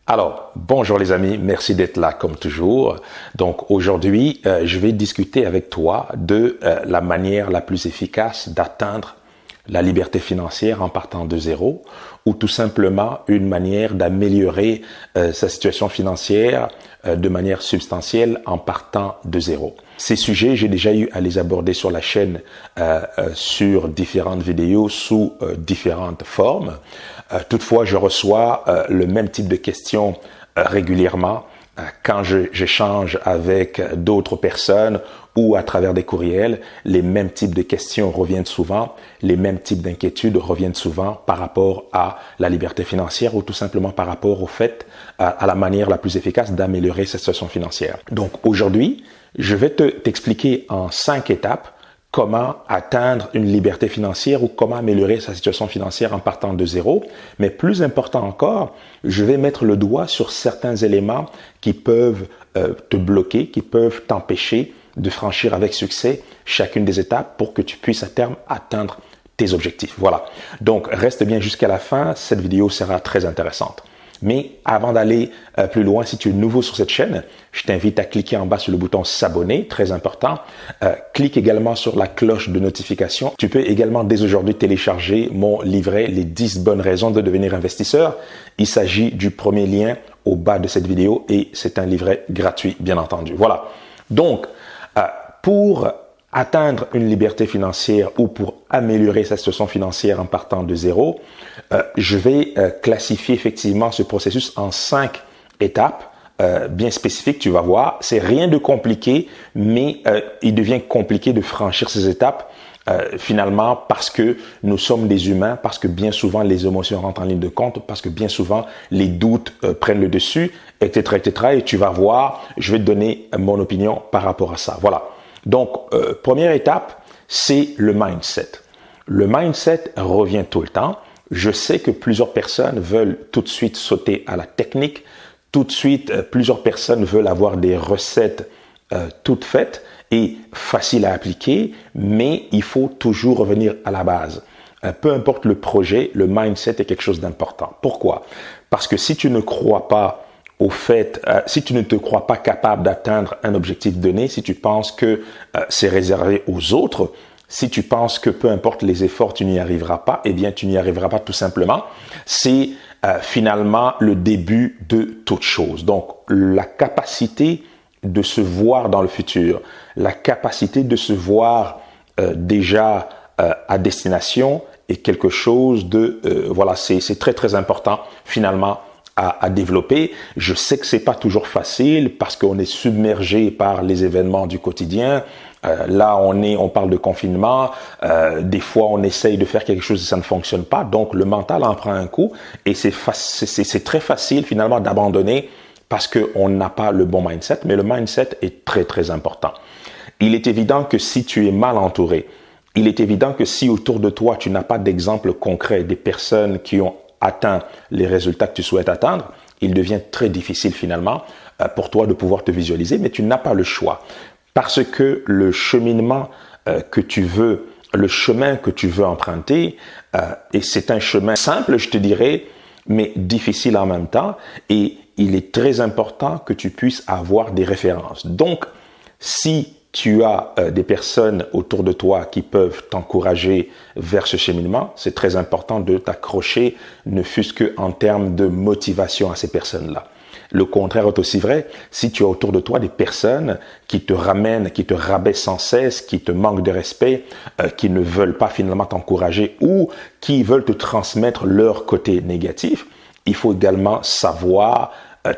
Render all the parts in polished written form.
Alors, bonjour les amis, merci d'être là comme toujours. Donc aujourd'hui, je vais discuter avec toi de la manière la plus efficace d'atteindre la liberté financière en partant de zéro, ou tout simplement une manière d'améliorer sa situation financière de manière substantielle en partant de zéro. Ces sujets, j'ai déjà eu à les aborder sur la chaîne sur différentes vidéos sous différentes formes. Toutefois, je reçois le même type de questions régulièrement quand j'échange avec d'autres personnes ou à travers des courriels. Les mêmes types de questions reviennent souvent, les mêmes types d'inquiétudes reviennent souvent par rapport à la liberté financière ou tout simplement par rapport au fait, à la manière la plus efficace d'améliorer sa situation financière. Donc aujourd'hui, je vais t'expliquer en 5 étapes comment atteindre une liberté financière ou comment améliorer sa situation financière en partant de zéro. Mais plus important encore, je vais mettre le doigt sur certains éléments qui peuvent te bloquer, qui peuvent t'empêcher de franchir avec succès chacune des étapes pour que tu puisses à terme atteindre tes objectifs. Voilà. Donc, reste bien jusqu'à la fin. Cette vidéo sera très intéressante. Mais avant d'aller plus loin, si tu es nouveau sur cette chaîne, je t'invite à cliquer en bas sur le bouton s'abonner, très important. Clique également sur la cloche de notification. Tu peux également dès aujourd'hui télécharger mon livret, les 10 bonnes raisons de devenir investisseur. Il s'agit du premier lien au bas de cette vidéo et c'est un livret gratuit, bien entendu. Voilà. Donc, pour atteindre une liberté financière ou pour améliorer sa situation financière en partant de zéro, je vais classifier effectivement ce processus en 5 étapes bien spécifiques, tu vas voir. C'est rien de compliqué, mais il devient compliqué de franchir ces étapes finalement parce que nous sommes des humains, parce que bien souvent les émotions rentrent en ligne de compte, parce que bien souvent les doutes prennent le dessus, etc., etc. Et tu vas voir, je vais te donner mon opinion par rapport à ça. Voilà. Donc, première étape, c'est le mindset. Le mindset revient tout le temps. Je sais que plusieurs personnes veulent tout de suite sauter à la technique. Tout de suite, plusieurs personnes veulent avoir des recettes toutes faites et faciles à appliquer, mais il faut toujours revenir à la base. Peu importe le projet, le mindset est quelque chose d'important. Pourquoi? Parce que si tu ne crois pas au fait, si tu ne te crois pas capable d'atteindre un objectif donné, si tu penses que c'est réservé aux autres, si tu penses que peu importe les efforts, tu n'y arriveras pas, eh bien, tu n'y arriveras pas tout simplement. C'est finalement le début de toute chose. Donc, la capacité de se voir dans le futur, la capacité de se voir déjà à destination est quelque chose de, voilà, c'est très, très important finalement à développer. Je sais que c'est pas toujours facile parce qu'on est submergé par les événements du quotidien. Là, on parle de confinement. Des fois, on essaye de faire quelque chose et ça ne fonctionne pas. Donc, le mental en prend un coup et c'est très facile finalement d'abandonner parce qu'on n'a pas le bon mindset. Mais le mindset est très, très important. Il est évident que si tu es mal entouré, il est évident que si autour de toi, tu n'as pas d'exemples concrets des personnes qui ont atteint les résultats que tu souhaites atteindre, il devient très difficile finalement pour toi de pouvoir te visualiser, mais tu n'as pas le choix. Parce que le cheminement que tu veux, le chemin que tu veux emprunter, et c'est un chemin simple, je te dirais, mais difficile en même temps, et il est très important que tu puisses avoir des références. Donc, si tu as des personnes autour de toi qui peuvent t'encourager vers ce cheminement, c'est très important de t'accrocher, ne fût-ce qu'en termes de motivation à ces personnes-là. Le contraire est aussi vrai. Si tu as autour de toi des personnes qui te ramènent, qui te rabaissent sans cesse, qui te manquent de respect, qui ne veulent pas finalement t'encourager ou qui veulent te transmettre leur côté négatif, il faut également savoir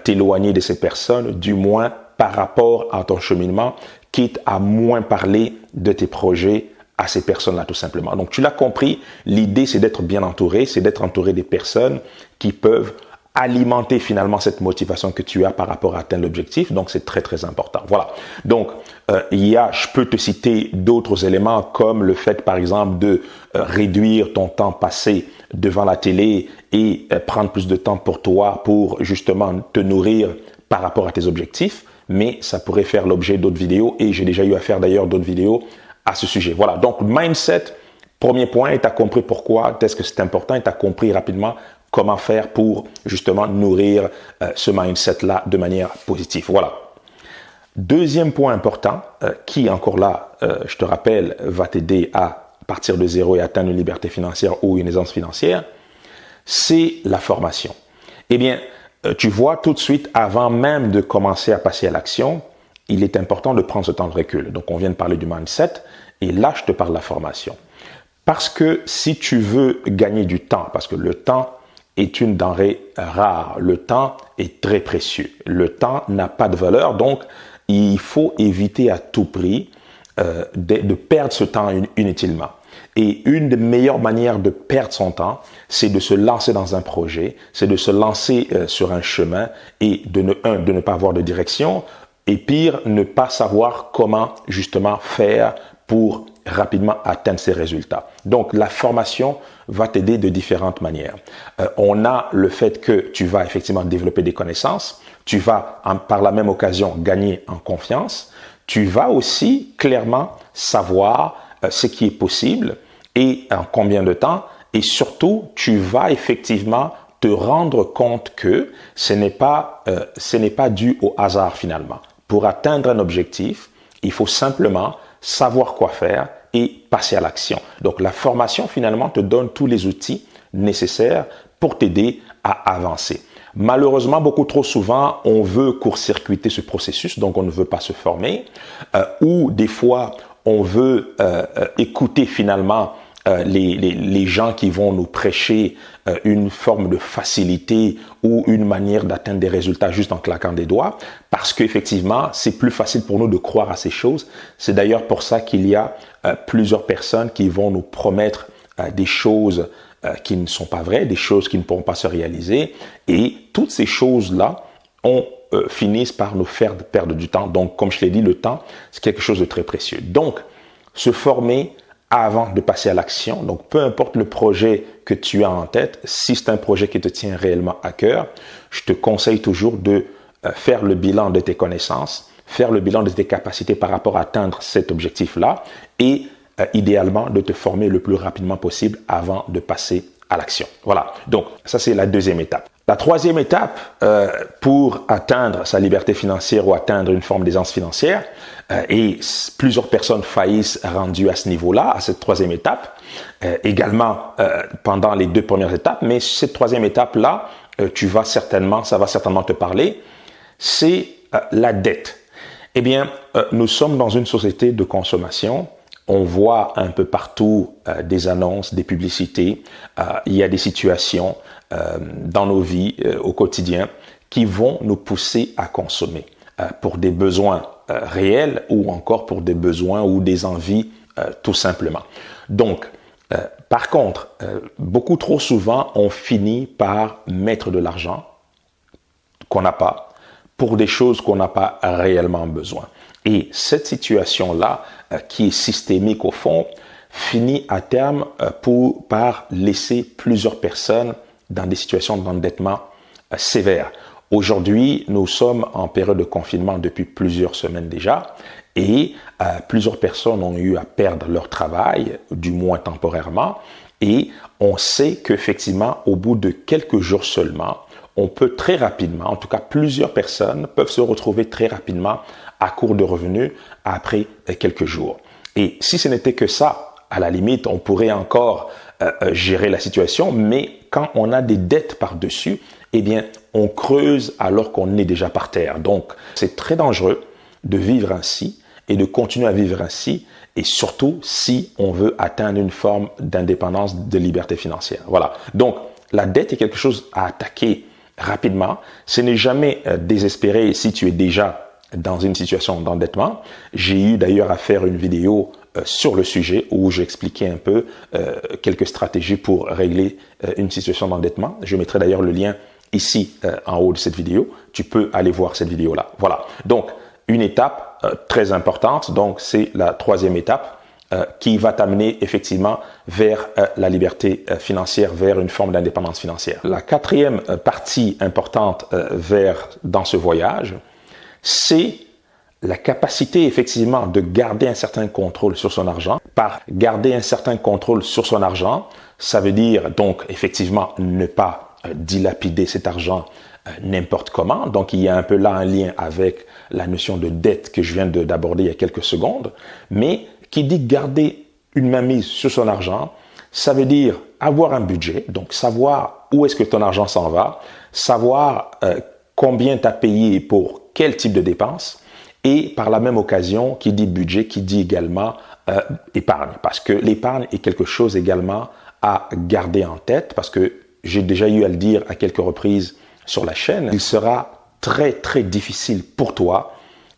t'éloigner de ces personnes, du moins par rapport à ton cheminement, quitte à moins parler de tes projets à ces personnes-là tout simplement. Donc tu l'as compris, l'idée c'est d'être bien entouré, c'est d'être entouré des personnes qui peuvent alimenter finalement cette motivation que tu as par rapport à atteindre l'objectif. Donc c'est très très important. Voilà. Donc je peux te citer d'autres éléments comme le fait par exemple de réduire ton temps passé devant la télé et prendre plus de temps pour toi pour justement te nourrir par rapport à tes objectifs. Mais ça pourrait faire l'objet d'autres vidéos et j'ai déjà eu à faire d'ailleurs d'autres vidéos à ce sujet. Voilà, donc mindset, premier point, et tu as compris pourquoi, est-ce que c'est important et tu as compris rapidement comment faire pour justement nourrir ce mindset-là de manière positive. Voilà. Deuxième point important qui, encore là, je te rappelle, va t'aider à partir de zéro et atteindre une liberté financière ou une aisance financière, c'est la formation. Eh bien, tu vois tout de suite, avant même de commencer à passer à l'action, il est important de prendre ce temps de recul. Donc, on vient de parler du mindset et là, je te parle de la formation. Parce que si tu veux gagner du temps, parce que le temps est une denrée rare, le temps est très précieux, le temps n'a pas de valeur, donc il faut éviter à tout prix de perdre ce temps inutilement. Et une des meilleures manières de perdre son temps, c'est de se lancer dans un projet, c'est de se lancer sur un chemin et de ne pas avoir de direction, et pire, ne pas savoir comment justement faire pour rapidement atteindre ces résultats. Donc, la formation va t'aider de différentes manières. On a le fait que tu vas effectivement développer des connaissances, tu vas par la même occasion gagner en confiance, tu vas aussi clairement savoir ce qui est possible et en combien de temps, et surtout, tu vas effectivement te rendre compte que ce n'est pas dû au hasard finalement. Pour atteindre un objectif, il faut simplement savoir quoi faire et passer à l'action. Donc, la formation, finalement, te donne tous les outils nécessaires pour t'aider à avancer. Malheureusement, beaucoup trop souvent, on veut court-circuiter ce processus, donc on ne veut pas se former, ou des fois, on veut écouter finalement les gens qui vont nous prêcher une forme de facilité ou une manière d'atteindre des résultats juste en claquant des doigts, parce qu'effectivement, c'est plus facile pour nous de croire à ces choses. C'est d'ailleurs pour ça qu'il y a plusieurs personnes qui vont nous promettre des choses qui ne sont pas vraies, des choses qui ne pourront pas se réaliser, et toutes ces choses-là finissent par nous faire perdre du temps. Donc, comme je l'ai dit, le temps, c'est quelque chose de très précieux. Donc, se former avant de passer à l'action. Donc, peu importe le projet que tu as en tête, si c'est un projet qui te tient réellement à cœur, je te conseille toujours de faire le bilan de tes connaissances, faire le bilan de tes capacités par rapport à atteindre cet objectif-là et idéalement de te former le plus rapidement possible avant de passer à l'action. Voilà. Donc, ça, c'est la deuxième étape. La troisième étape pour atteindre sa liberté financière ou atteindre une forme d'aisance financière, et plusieurs personnes faillissent rendues à ce niveau-là, à cette troisième étape, également pendant les deux premières étapes, mais cette troisième étape-là, ça va certainement te parler, c'est la dette. Eh bien, nous sommes dans une société de consommation. On voit un peu partout des annonces, des publicités. Il y a des situations dans nos vies au quotidien qui vont nous pousser à consommer pour des besoins réels ou encore pour des besoins ou des envies tout simplement. Donc, par contre, beaucoup trop souvent, on finit par mettre de l'argent qu'on n'a pas pour des choses qu'on n'a pas réellement besoin. Et cette situation-là, qui est systémique au fond, finit à terme par laisser plusieurs personnes dans des situations d'endettement sévères. Aujourd'hui, nous sommes en période de confinement depuis plusieurs semaines déjà et plusieurs personnes ont eu à perdre leur travail, du moins temporairement, et on sait qu'effectivement, au bout de quelques jours seulement, on peut très rapidement, en tout cas plusieurs personnes peuvent se retrouver très rapidement à court de revenus après quelques jours. Et si ce n'était que ça, à la limite, on pourrait encore gérer la situation, mais quand on a des dettes par-dessus, eh bien, on creuse alors qu'on est déjà par terre. Donc, c'est très dangereux de vivre ainsi et de continuer à vivre ainsi, et surtout si on veut atteindre une forme d'indépendance, de liberté financière. Voilà. Donc, la dette est quelque chose à attaquer rapidement. Ce n'est jamais désespéré si tu es déjà dans une situation d'endettement. J'ai eu d'ailleurs à faire une vidéo sur le sujet où j'expliquais un peu quelques stratégies pour régler une situation d'endettement. Je mettrai d'ailleurs le lien ici en haut de cette vidéo. Tu peux aller voir cette vidéo-là. Voilà. Donc, une étape très importante. Donc, c'est la troisième étape qui va t'amener effectivement vers la liberté financière, vers une forme d'indépendance financière. La quatrième partie importante dans ce voyage, c'est la capacité effectivement de garder un certain contrôle sur son argent. Par garder un certain contrôle sur son argent, ça veut dire donc effectivement ne pas dilapider cet argent n'importe comment. Donc, il y a un peu là un lien avec la notion de dette que je viens d'aborder il y a quelques secondes. Mais qui dit garder une mainmise sur son argent, ça veut dire avoir un budget, donc savoir où est-ce que ton argent s'en va, savoir combien tu as payé pour quel type de dépenses, et par la même occasion, qui dit budget, qui dit également épargne, parce que l'épargne est quelque chose également à garder en tête, parce que j'ai déjà eu à le dire à quelques reprises sur la chaîne, il sera très très difficile pour toi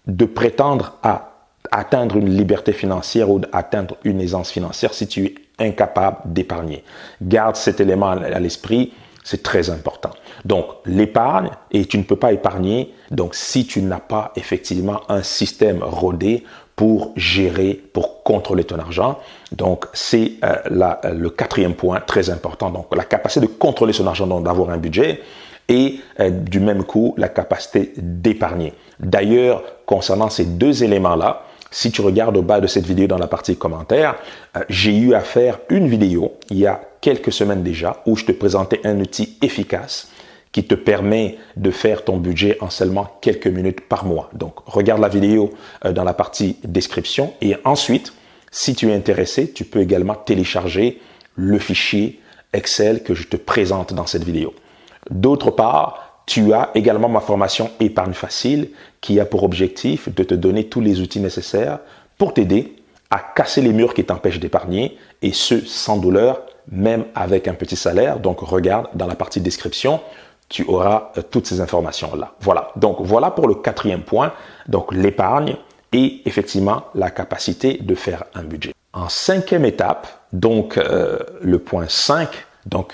de prétendre à atteindre une liberté financière ou d'atteindre une aisance financière si tu es incapable d'épargner. Garde cet élément à l'esprit, c'est très important. Donc, l'épargne, et tu ne peux pas épargner, donc si tu n'as pas effectivement un système rodé pour gérer, pour contrôler ton argent. Donc, c'est le quatrième point très important. Donc, la capacité de contrôler son argent, donc d'avoir un budget, et du même coup, la capacité d'épargner. D'ailleurs, concernant ces deux éléments-là, si tu regardes au bas de cette vidéo dans la partie commentaires, j'ai eu à faire une vidéo il y a quelques semaines déjà où je te présentais un outil efficace qui te permet de faire ton budget en seulement quelques minutes par mois. Donc, regarde la vidéo dans la partie description et ensuite, si tu es intéressé, tu peux également télécharger le fichier Excel que je te présente dans cette vidéo. D'autre part, tu as également ma formation Épargne Facile qui a pour objectif de te donner tous les outils nécessaires pour t'aider à casser les murs qui t'empêchent d'épargner et ce, sans douleur, même avec un petit salaire. Donc, regarde dans la partie description, tu auras toutes ces informations-là. Voilà. Donc, voilà pour le quatrième point. Donc, l'épargne et effectivement la capacité de faire un budget. En cinquième étape, donc le point 5, donc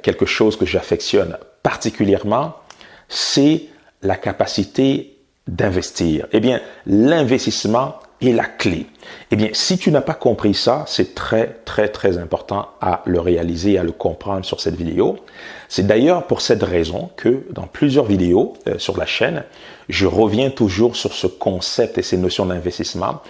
quelque chose que j'affectionne particulièrement, c'est la capacité d'investir. Eh bien, l'investissement est la clé. Eh bien, si tu n'as pas compris ça, c'est très, très, très important à le réaliser et à le comprendre sur cette vidéo. C'est d'ailleurs pour cette raison que dans plusieurs vidéos sur la chaîne, je reviens toujours sur ce concept et ces notions d'investissement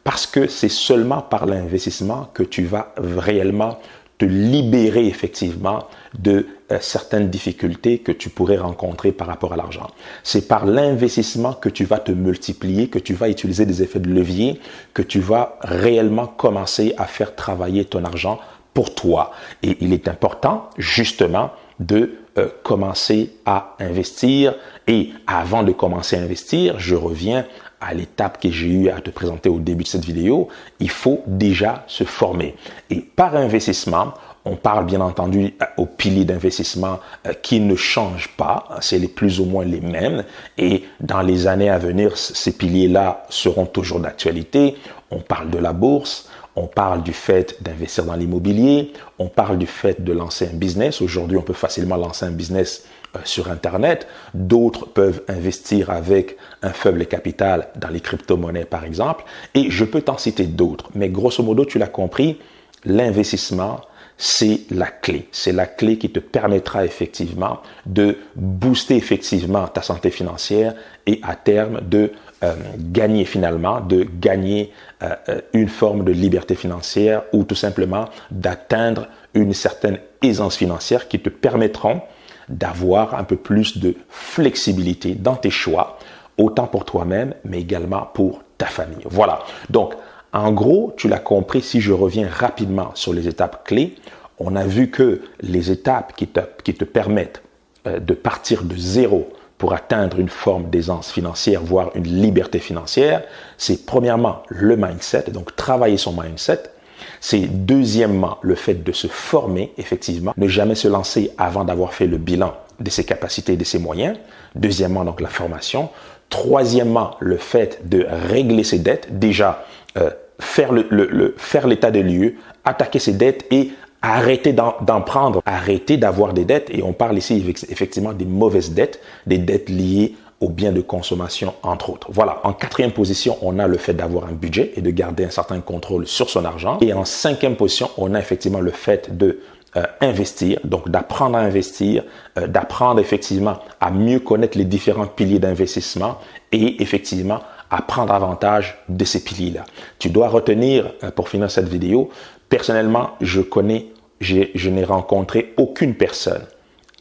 parce que c'est seulement par l'investissement que tu vas réellement te libérer effectivement de certaines difficultés que tu pourrais rencontrer par rapport à l'argent. C'est par l'investissement que tu vas te multiplier, que tu vas utiliser des effets de levier, que tu vas réellement commencer à faire travailler ton argent pour toi. Et il est important justement de commencer à investir. Et avant de commencer à investir, je reviens à l'étape que j'ai eu à te présenter au début de cette vidéo, il faut déjà se former. Et par investissement, on parle bien entendu aux piliers d'investissement qui ne changent pas, c'est plus ou moins les mêmes. Et dans les années à venir, ces piliers-là seront toujours d'actualité. On parle de la bourse, on parle du fait d'investir dans l'immobilier, on parle du fait de lancer un business. Aujourd'hui, on peut facilement lancer un business sur Internet. D'autres peuvent investir avec un faible capital dans les crypto-monnaies, par exemple. Et je peux t'en citer d'autres. Mais grosso modo, tu l'as compris, l'investissement, c'est la clé. C'est la clé qui te permettra effectivement de booster effectivement ta santé financière et à terme de gagner finalement, de gagner une forme de liberté financière ou tout simplement d'atteindre une certaine aisance financière qui te permettront d'avoir un peu plus de flexibilité dans tes choix, autant pour toi-même, mais également pour ta famille. Voilà. Donc, en gros, tu l'as compris, si je reviens rapidement sur les étapes clés, on a vu que les étapes qui te permettent de partir de zéro pour atteindre une forme d'aisance financière, voire une liberté financière, c'est premièrement le mindset, donc travailler son mindset. C'est deuxièmement le fait de se former, effectivement, ne jamais se lancer avant d'avoir fait le bilan de ses capacités et de ses moyens. Deuxièmement, donc la formation. Troisièmement, le fait de régler ses dettes. Déjà, faire l'état des lieux, attaquer ses dettes et arrêter d'en prendre, arrêter d'avoir des dettes. Et on parle ici effectivement des mauvaises dettes, des dettes liées aux biens de consommation, entre autres. Voilà. En quatrième position, on a le fait d'avoir un budget et de garder un certain contrôle sur son argent. Et en cinquième position, on a effectivement le fait de investir, donc d'apprendre à investir, d'apprendre effectivement à mieux connaître les différents piliers d'investissement et effectivement à prendre avantage de ces piliers-là. Tu dois retenir, pour finir cette vidéo, personnellement, je n'ai rencontré aucune personne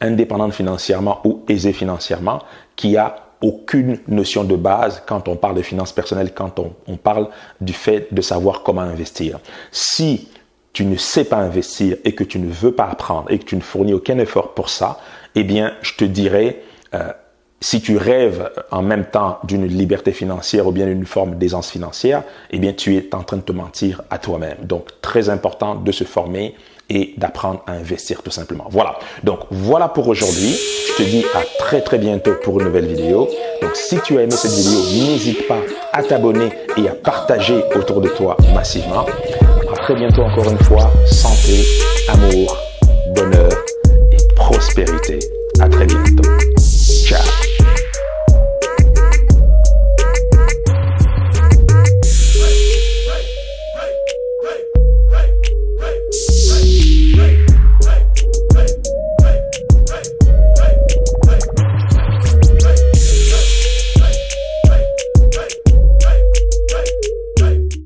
indépendante financièrement ou aisée financièrement qui a aucune notion de base quand on parle de finances personnelles, quand on parle du fait de savoir comment investir. Si tu ne sais pas investir et que tu ne veux pas apprendre et que tu ne fournis aucun effort pour ça, eh bien, je te dirais, si tu rêves en même temps d'une liberté financière ou bien d'une forme d'aisance financière, eh bien, tu es en train de te mentir à toi-même. Donc, très important de se former et d'apprendre à investir tout simplement. Voilà. Donc, voilà pour aujourd'hui. Je te dis à très très bientôt pour une nouvelle vidéo. Donc, si tu as aimé cette vidéo, n'hésite pas à t'abonner et à partager autour de toi massivement. À très bientôt encore une fois. Santé, amour, bonheur et prospérité. À très bientôt.